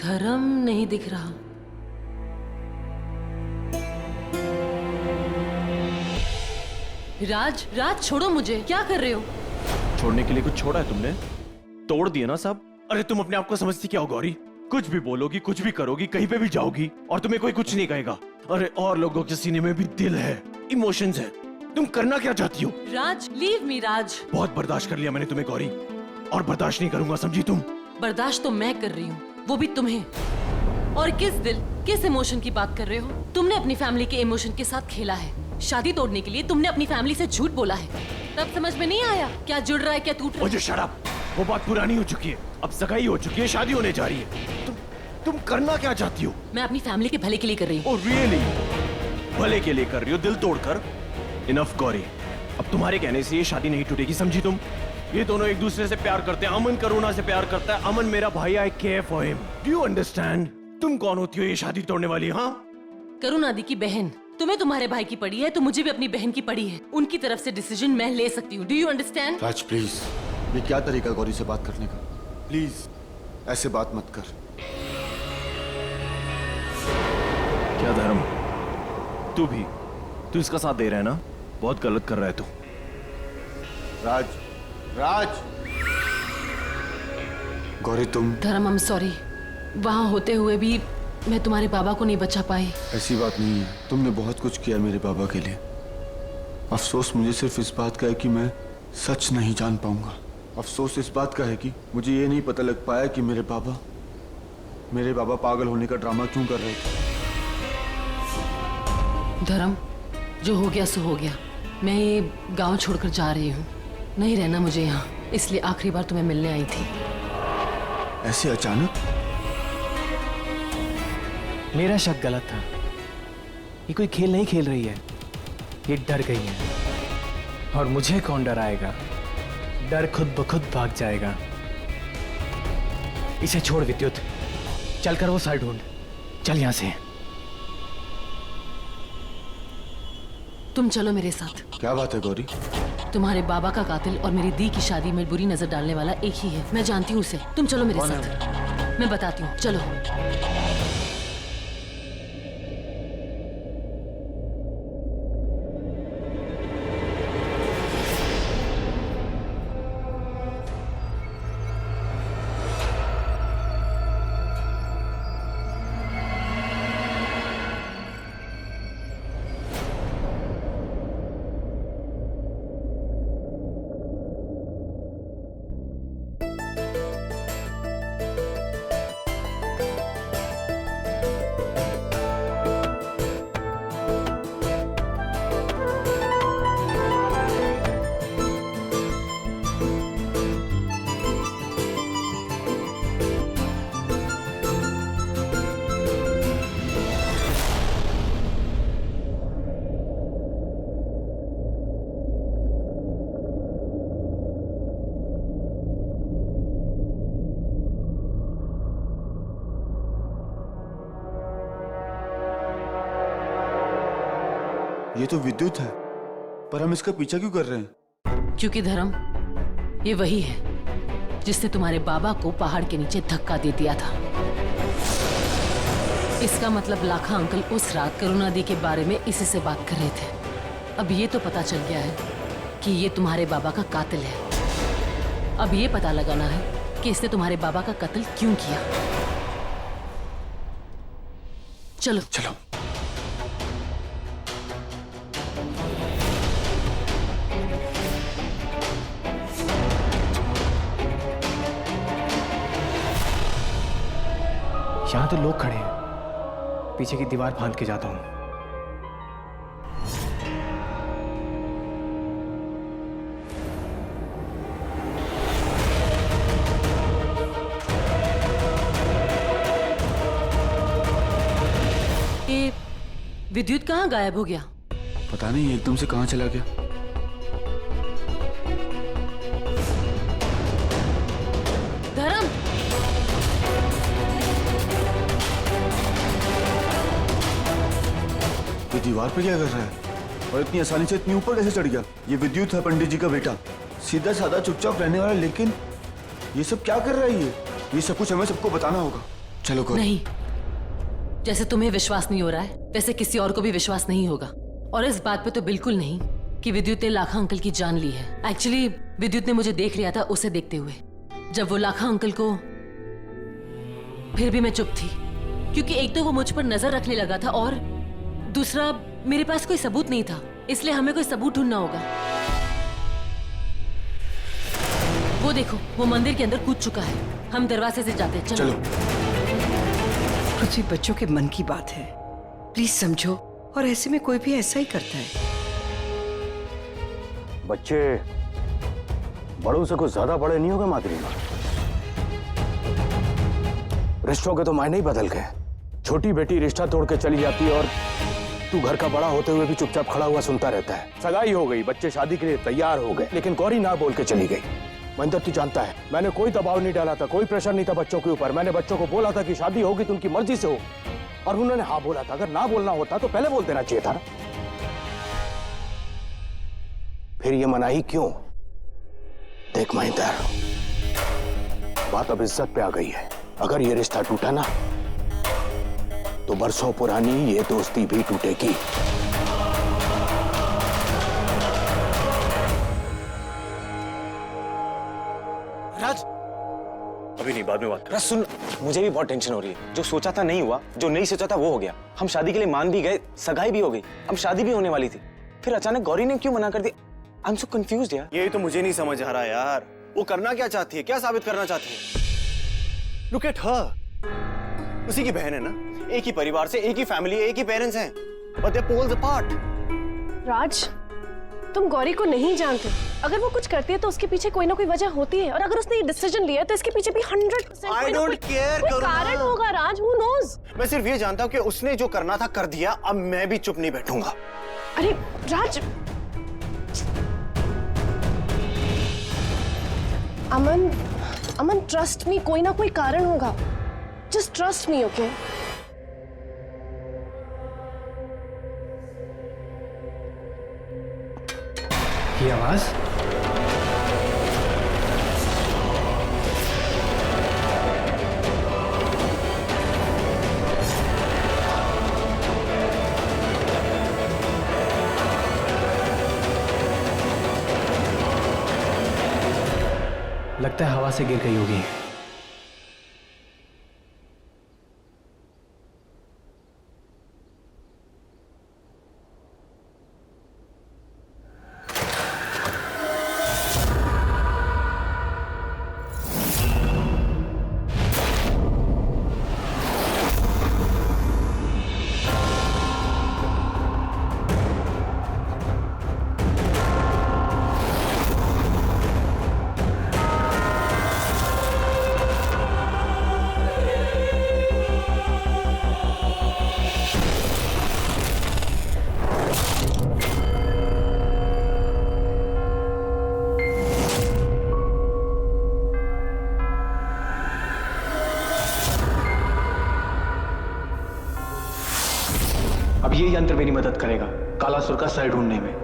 धर्म नहीं दिख रहा। राज, राज छोड़ो मुझे, क्या कर रहे हो? छोड़ने के लिए कुछ छोड़ा है तुमने? तोड़ दिया ना सब। अरे तुम अपने आप को समझती क्या हो गौरी? कुछ भी बोलोगी, कुछ भी करोगी, कहीं पे भी जाओगी और तुम्हें कोई कुछ नहीं कहेगा। अरे और लोगों के सीने में भी दिल है, इमोशंस है। तुम करना क्या चाहती हो? राज, लीव मी राज। बहुत बर्दाश्त कर लिया मैंने तुम्हें गौरी, और बर्दाश्त नहीं करूंगा, समझी तुम? बर्दाश्त तो मैं कर रही हूँ, वो भी तुम्हें। और किस दिल, किस इमोशन की बात कर रहे हो? तुमने अपनी फैमिली के इमोशन के साथ खेला है। शादी तोड़ने के लिए तुमने अपनी फैमिली से झूठ बोला है। तब समझ में नहीं आया क्या जुड़ रहा है, क्या टूट रहा है। मुझे शट अप, वो बात पुरानी हो चुकी है। अब सगाई हो चुकी है, शादी होने जा रही है। तुम करना क्या चाहती हो? मैं अपनी फैमिली के भले के लिए कर रही हूँ। Oh really? भले के लिए कर रही हो, दिल तोड़कर? इनफ गौरी, अब तुम्हारे कहने से ये शादी नहीं टूटेगी, समझी तुम? ये दोनों एक दूसरे से प्यार करते हैं। अमन करुणा से प्यार करता है। अमन मेरा भाई, I care for him. Do you understand? तुम कौन होती हो ये शादी तोड़ने वाली? हाँ, करुणा दी की बहन। तुम्हें तुम्हारे भाई की पड़ी है तो मुझे भी अपनी बहन की पड़ी है। उनकी तरफ से डिसीजन मैं ले सकती हूँ। Do you understand? Raj please, ये क्या तरीका गौरी से बात करने का? प्लीज ऐसे बात मत कर। क्या धर्म, तू इसका साथ दे रहा है ना? बहुत गलत कर रहा है तू। राज, राज, गौरी तुम। धर्म, आई एम सॉरी। वहाँ होते हुए भी मैं तुम्हारे बाबा को नहीं बचा पाई। ऐसी बात नहीं है, तुमने बहुत कुछ किया मेरे बाबा के लिए। अफसोस मुझे सिर्फ इस बात का है कि मैं सच नहीं जान पाऊंगा। अफसोस इस बात का है कि मुझे ये नहीं पता लग पाया कि मेरे बाबा पागल होने का ड्रामा क्यों कर रहे थे। धर्म, जो हो गया सो हो गया। मैं ये गांव छोड़कर जा रही हूँ। नहीं रहना मुझे यहाँ, इसलिए आखिरी बार तुम्हें मिलने आई थी। ऐसे अचानक? मेरा शक गलत था। ये कोई खेल नहीं खेल रही है, ये डर गई है। और मुझे कौन डराएगा? डर खुद ब खुद भाग जाएगा। इसे छोड़ विद्युत, चलकर वो सर ढूंढ। चल यहां से। तुम चलो मेरे साथ। क्या बात है गौरी? तुम्हारे बाबा का कातिल और मेरी दी की शादी में बुरी नजर डालने वाला एक ही है। मैं जानती हूँ उसे। तुम चलो मेरे साथ। मैं बताती हूँ, चलो। ये तो विद्युत है, पर हम इसका पीछा क्यों कर रहे हैं? क्योंकि धर्म, ये वही है जिसने तुम्हारे बाबा को पहाड़ के नीचे धक्का दे दिया था। इसका मतलब लाखा अंकल उस रात करुणा दी के बारे में इसी से बात कर रहे थे। अब ये तो पता चल गया है कि ये तुम्हारे बाबा का कातिल है। अब ये पता लगाना है कि इसने तुम्हारे बाबा का कत्ल क्यों किया। चलो चलो। यहां तो लोग खड़े हैं, पीछे की दीवार फांद के जाता हूं। ये विद्युत कहाँ गायब हो गया? पता नहीं एकदम से कहां चला गया। धर्म, ये दीवार पे क्या कर रहा है और इतनी आसानी से इतनी ऊपर कैसे चढ़ गया? ये विद्युत है, पंडित जी का बेटा, सीधा साधा चुपचाप रहने वाला, लेकिन ये सब क्या कर रहा है? ये सब कुछ हमें सबको बताना होगा। चलो गौरी। नहीं, जैसे तुम्हें विश्वास नहीं हो रहा है वैसे किसी और को भी विश्वास नहीं होगा। और इस बात पे तो बिल्कुल नहीं कि विद्युत ने लाखा अंकल की जान ली है। एक्चुअली विद्युत ने मुझे देख लिया था उसे देखते हुए, जब वो लाखा अंकल को। फिर भी मैं चुप थी क्योंकि एक तो वो मुझ पर नजर रखने लगा था और दूसरा मेरे पास कोई सबूत नहीं था, इसलिए हमें कोई सबूत ढूंढना होगा। वो देखो, वो मंदिर के अंदर कूद चुका है। हम दरवाजे से जाते हैं। चलो। पृथ्वी, बच्चों के मन की बात है, प्लीज समझो। और ऐसे में कोई भी ऐसा ही करता है। बच्चे बड़ों से कुछ ज्यादा बड़े नहीं हो गए माधुरी माँ? रिश्तों के तो मायने ही बदल गए। छोटी बेटी रिश्ता तोड़ के चली जाती है और तू घर का बड़ा होते हुए भी चुपचाप खड़ा हुआ सुनता रहता है। सगाई हो गई, बच्चे शादी के लिए तैयार हो गए, लेकिन गौरी ना बोल के चली गई। महेंद्र, तू जानता है मैंने कोई दबाव नहीं डाला था, कोई प्रेशर नहीं था बच्चों के ऊपर। मैंने बच्चों को बोला था कि शादी होगी तो उनकी मर्जी से हो, और उन्होंने हाँ बोला था। अगर ना बोलना होता तो पहले बोल देना चाहिए था ना। फिर ये मनाही क्यों? देख महेंद्र, बात अब इज्जत पे आ गई है। अगर ये रिश्ता टूटा ना तो बरसों पुरानी ये दोस्ती भी टूटेगी। राज, अभी नहीं, बाद में बात। राज सुन, मुझे भी बहुत टेंशन हो रही है। जो सोचा था नहीं हुआ, जो नहीं सोचा था वो हो गया। हम शादी के लिए मान भी गए, सगाई भी हो गई, अब शादी भी होने वाली थी, फिर अचानक गौरी ने क्यों मना कर दिया? आई एम सो कंफ्यूज्ड यार। यही तो मुझे नहीं समझ आ रहा यार। वो करना क्या चाहती है, क्या साबित करना चाहती है? लुक एट हर, उसी की बहन है ना, एक ही परिवार से, एक ही फैमिली, एक ही पेरेंट्स हैं, but they are poles apart. Raj, तुम गौरी को नहीं जानते। अगर वो कुछ करती है तो उसके पीछे कोई ना कोई वजह होती है, और अगर उसने ये डिसीजन लिया है तो इसके पीछे भी 100% I don't care, कोई करुणा। कारण होगा। राज, who knows? मैं सिर्फ ये जानता हूँ कि उसने जो करना था कर दिया, अब मैं भी चुप नहीं बैठूंगा। अरे राज, अमन ट्रस्ट मी, कोई ना कोई कारण होगा। Just trust me, okay? ये आवाज? लगता है हवा से गिर गई होगी। अब ये यंत्र मेरी मदद करेगा कालासुर का सर ढूंढने में।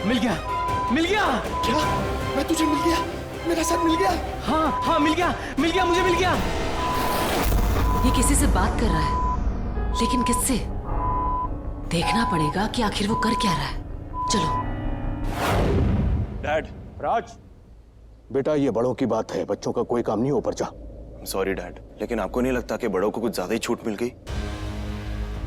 मिल गया, मिल गया। क्या? मैं तुझे मिल गया? मेरा सर मिल गया? हाँ हाँ, मिल गया, मिल गया, मुझे मिल गया। ये किसी से बात कर रहा है, लेकिन किससे? देखना पड़ेगा कि आखिर वो कर क्या रहा है। चलो। डैड। राज, बेटा ये बड़ों की बात है, बच्चों का कोई काम नहीं, ऊपर जा। सॉरी डैड, लेकिन आपको नहीं लगता कि बड़ों को कुछ ज्यादा ही छूट मिल गई?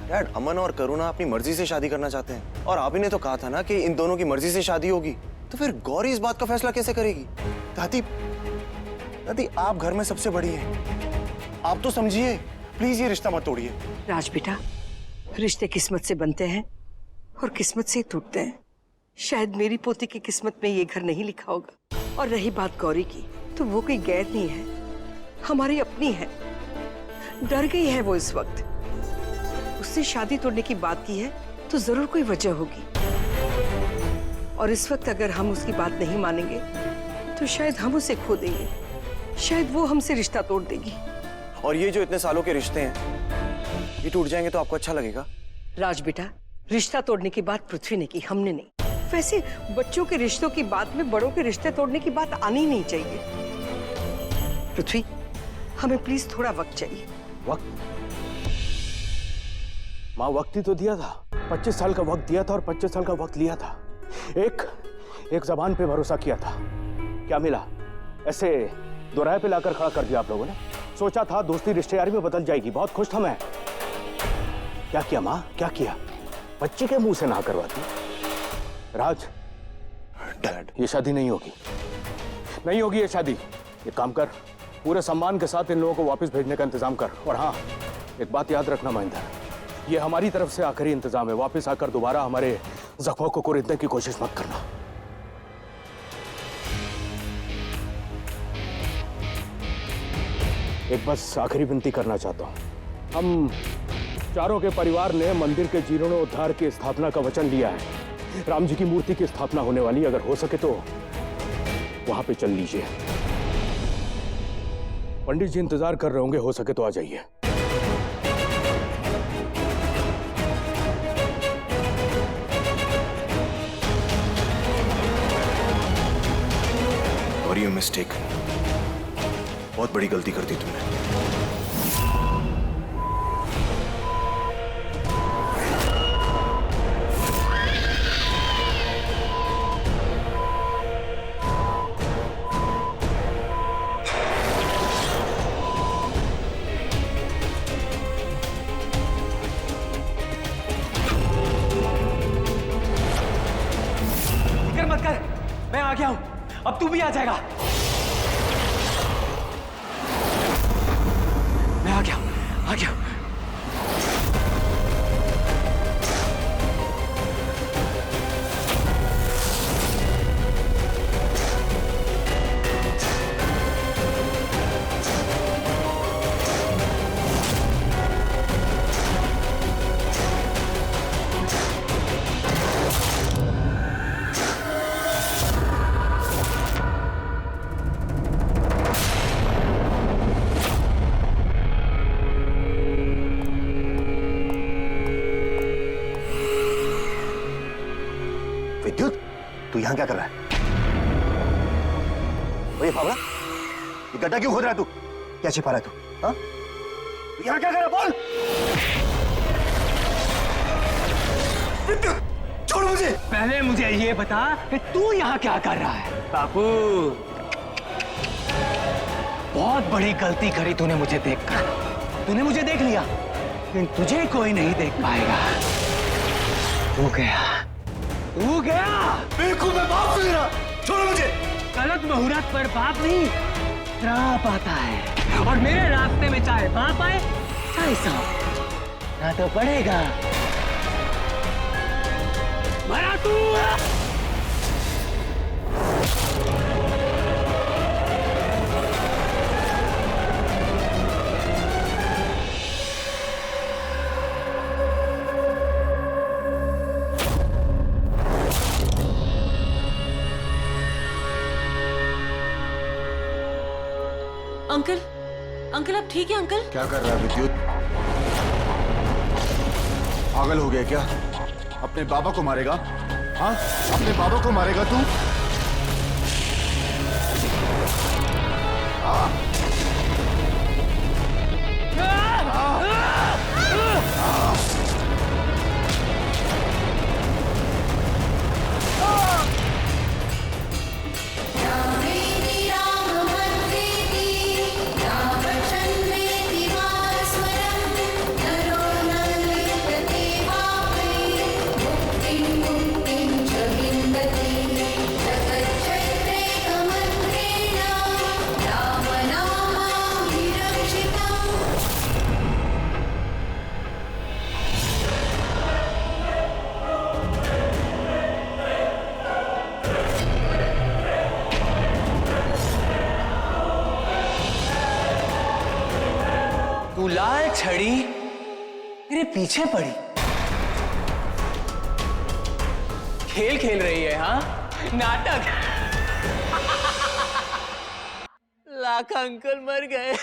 डैड, अमन और करुणा अपनी मर्जी से शादी करना चाहते हैं, और आप ही ने तो कहा था ना कि इन दोनों की मर्जी से शादी होगी, तो फिर गौरी इस बात का फैसला कैसे करेगी? दादी, दादी आप घर में सबसे बड़ी हैं, आप तो समझिए, प्लीज ये रिश्ता मत तोड़िए। राज बेटा, रिश्ते किस्मत से बनते हैं और किस्मत से ही टूटते हैं। शायद मेरी पोती की किस्मत में ये घर नहीं लिखा होगा। और रही बात गौरी की, तो वो कोई गैर नहीं है, हमारी अपनी है। डर गई है वो इस वक्त। उसने शादी तोड़ने की बात की है तो जरूर कोई वजह होगी। और इस वक्त अगर हम उसकी बात नहीं मानेंगे तो शायद हम उसे खो देंगे, शायद वो हमसे रिश्ता तोड़ देगी। और ये जो इतने सालों के रिश्ते हैं, ये टूट जाएंगे तो आपको अच्छा लगेगा? राज बेटा, रिश्ता तोड़ने की बात पृथ्वी ने की, हमने नहीं। वैसे बच्चों के रिश्तों की बात में बड़ों के रिश्ते तोड़ने की बात आनी नहीं चाहिए। पृथ्वी, हमें प्लीज थोड़ा वक्त चाहिए। वक्त? माँ, वक्त ही तो दिया था। 25 साल का वक्त दिया था और 25 साल का वक्त लिया था। एक जबान पे भरोसा किया था, क्या मिला? ऐसे दोराहे पे लाकर खड़ा कर दिया आप लोगों ने। सोचा था दोस्ती रिश्तेदारी में बदल जाएगी, बहुत खुश था मैं। क्या किया माँ, क्या किया? बच्चे के मुंह से ना करवाती। राज, डैड, ये शादी नहीं होगी, नहीं होगी ये शादी। एक काम कर, पूरे सम्मान के साथ इन लोगों को वापस भेजने का इंतजाम कर। और हाँ, एक बात याद रखना महेंद्र, ये हमारी तरफ से आखिरी इंतजाम है। वापस आकर दोबारा हमारे जख्मों को कुरेदने की कोशिश मत करना। एक बस आखिरी विनती करना चाहता हूं। हम चारों के परिवार ने मंदिर के जीर्णोद्धार की स्थापना का वचन लिया है। राम जी की मूर्ति की स्थापना होने वाली, अगर हो सके तो वहां पे चल लीजिए। पंडित जी इंतजार कर रहे होंगे, हो सके तो आ जाइए। और यू मिस्टेक, बहुत बड़ी गलती कर दी तुमने। फिक्र मत कर, मैं आ गया हूं, अब तू भी आ जाएगा। मैं आ गया, आ गया। विद्युत, तू यहाँ क्या कर रहा है? ओए बाबा, ये गड्ढा क्यों खोद रहा है तू? क्या छिपा रहा है तू? हाँ? तू यहाँ क्या कर रहा है? बोल! विद्युत, छोड़ मुझे! पहले मुझे ये बता कि तू यहाँ क्या कर रहा है? बाबू, बहुत बड़ी गलती करी तूने मुझे देखकर। तूने मुझे देख लिया, लेकिन तुझे कोई नहीं देख पाएगा। तू गया, तू गया। बिल्कुल, मैं माफ नहीं रहा। छोड़ो मुझे। गलत मुहूर्त पर बाप नहीं, राप आता है। और मेरे रास्ते में चाहे बाप आए चाहे सांप, ना तो पड़ेगा। मरा तू। अंकल, अंकल आप ठीक है अंकल? क्या कर रहा है विद्युत? पागल हो गया क्या? अपने बाबा को मारेगा? हाँ, अपने बाबा को मारेगा तू? राम गुलाल छड़ी मेरे पीछे पड़ी, खेल खेल रही है। हाँ, नाटक। लाखा अंकल मर गए,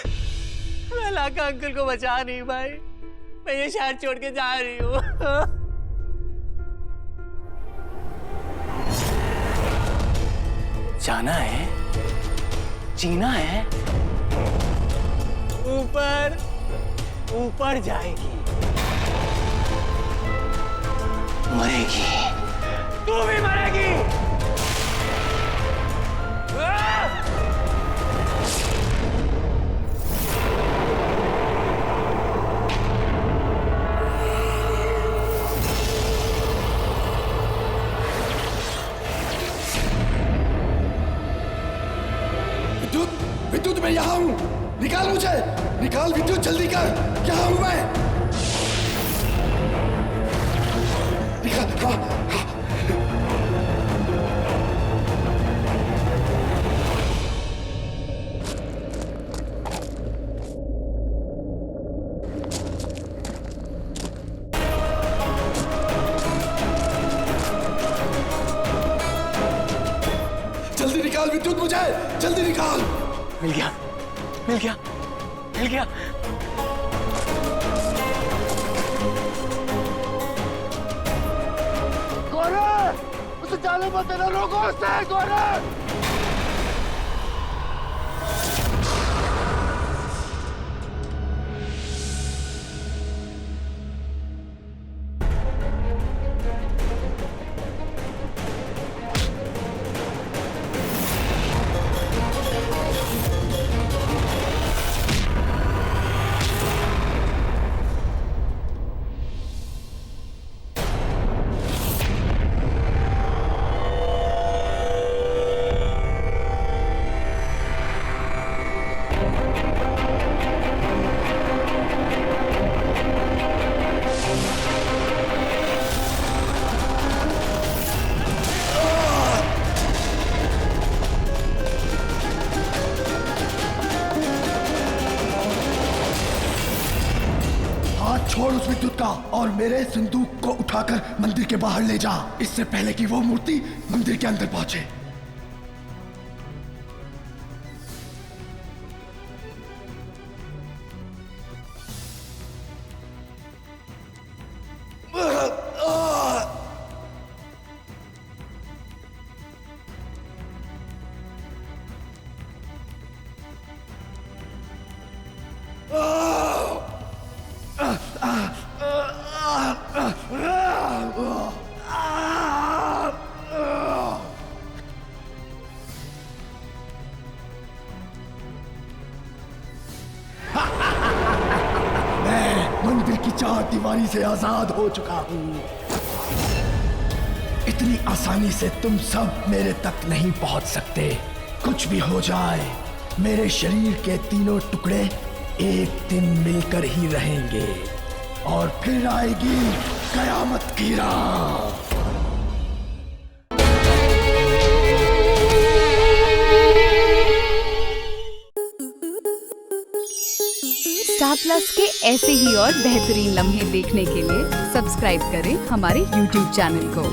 मैं लाखा अंकल को बचा नहीं भाई, मैं ये शहर छोड़ के जा रही हूँ। जाना है, जीना है, ऊपर ऊपर जाएगी, मरेगी, तू भी मरेगी। विद्युत, विद्युत, मैं यहाँ हूँ, निकाल मुझे, निकाल विद्युत, जल्दी कर, यहाँ हूँ मैं। निकाल, हाँ, हाँ। जल्दी निकाल विद्युत मुझे, जल्दी निकाल। मिल गया, मिल गया, मिल गया। गौरव, उसे जाने मत देना, रोको उसे, गौरव। छोड़ उस विद्युत का और मेरे संदूक को उठाकर मंदिर के बाहर ले जा, इससे पहले कि वो मूर्ति मंदिर के अंदर पहुंचे। मंदिर की चार दीवारी से आजाद हो चुका हूं। इतनी आसानी से तुम सब मेरे तक नहीं पहुंच सकते। कुछ भी हो जाए, मेरे शरीर के तीनों टुकड़े एक दिन मिलकर ही रहेंगे और फिर आएगी कयामत की रात। स्टार प्लस के ऐसे ही और बेहतरीन लम्हे देखने के लिए सब्सक्राइब करें हमारे YouTube चैनल को।